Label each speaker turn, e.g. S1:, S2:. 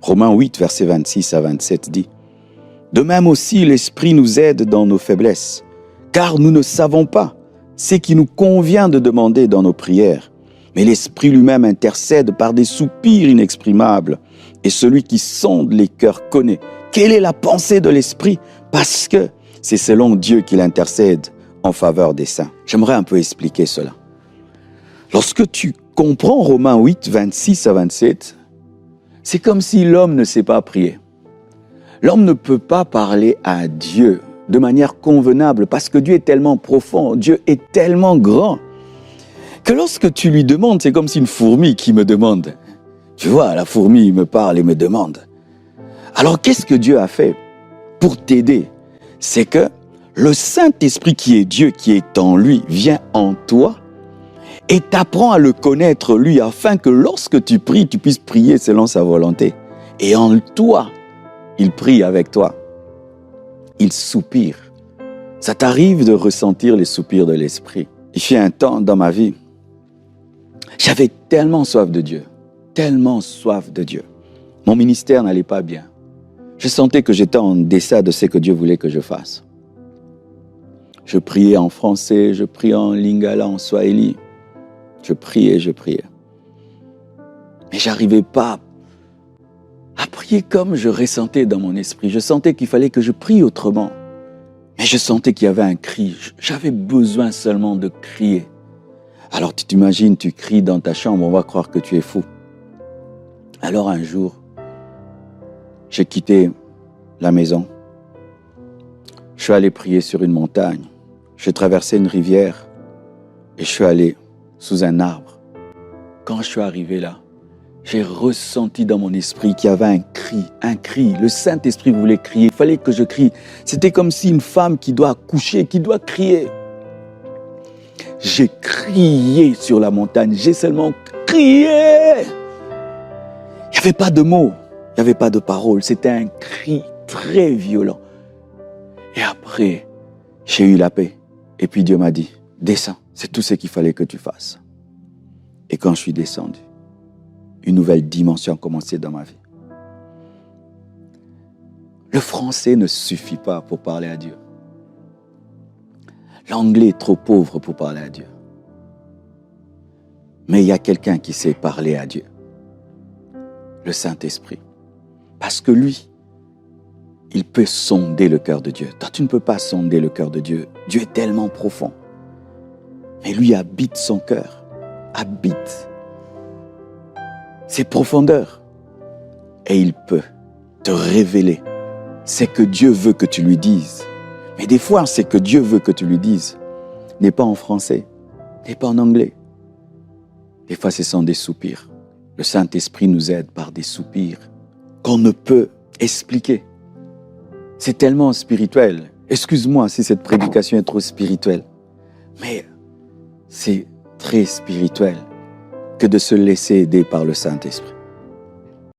S1: Romains 8, versets 26 à 27 dit « De même aussi, l'Esprit nous aide dans nos faiblesses, car nous ne savons pas ce qui nous convient de demander dans nos prières. Mais l'Esprit lui-même intercède par des soupirs inexprimables. Et celui qui sonde les cœurs connaît quelle est la pensée de l'Esprit, parce que c'est selon Dieu qu'il intercède en faveur des saints. » J'aimerais un peu expliquer cela. Lorsque tu comprends Romains 8, 26 à 27, c'est comme si l'homme ne sait pas prier. L'homme ne peut pas parler à Dieu de manière convenable parce que Dieu est tellement profond, Dieu est tellement grand, que lorsque tu lui demandes, c'est comme si une fourmi qui me demande. Tu vois, la fourmi me parle et me demande. Alors qu'est-ce que Dieu a fait pour t'aider? C'est que le Saint-Esprit qui est Dieu, qui est en lui, vient en toi et t'apprend à le connaître lui, afin que lorsque tu pries, tu puisses prier selon sa volonté. Et en toi, il prie avec toi. Il soupire. Ça t'arrive de ressentir les soupirs de l'Esprit. Il fut un temps dans ma vie, j'avais tellement soif de Dieu, tellement soif de Dieu. Mon ministère n'allait pas bien. Je sentais que j'étais en deçà de ce que Dieu voulait que je fasse. Je priais en français, je priais en lingala, en swahili. Je priais. Mais je n'arrivais pas à prier comme je ressentais dans mon esprit. Je sentais qu'il fallait que je prie autrement. Mais je sentais qu'il y avait un cri. J'avais besoin seulement de crier. Alors tu t'imagines, tu cries dans ta chambre, on va croire que tu es fou. Alors un jour, j'ai quitté la maison. Je suis allé prier sur une montagne. J'ai traversé une rivière et je suis allé sous un arbre. Quand je suis arrivé là, j'ai ressenti dans mon esprit qu'il y avait un cri. Le Saint-Esprit voulait crier, il fallait que je crie. C'était comme si une femme qui doit accoucher, qui doit crier. J'ai crié sur la montagne, j'ai seulement crié. Il n'y avait pas de mots, il n'y avait pas de paroles, c'était un cri très violent. Et après, j'ai eu la paix. Et puis Dieu m'a dit, descends, c'est tout ce qu'il fallait que tu fasses. Et quand je suis descendu, une nouvelle dimension a commencé dans ma vie. Le français ne suffit pas pour parler à Dieu. L'anglais est trop pauvre pour parler à Dieu. Mais il y a quelqu'un qui sait parler à Dieu. Le Saint-Esprit. Parce que lui, il peut sonder le cœur de Dieu. Toi, tu ne peux pas sonder le cœur de Dieu. Dieu est tellement profond. Mais lui habite son cœur. Habite ses profondeurs. Et il peut te révéler ce que Dieu veut que tu lui dises. Mais des fois, ce que Dieu veut que tu lui dises n'est pas en français, n'est pas en anglais. Des fois, ce sont des soupirs. Le Saint-Esprit nous aide par des soupirs qu'on ne peut expliquer. C'est tellement spirituel. Excuse-moi si cette prédication est trop spirituelle. Mais c'est très spirituel que de se laisser aider par le Saint-Esprit.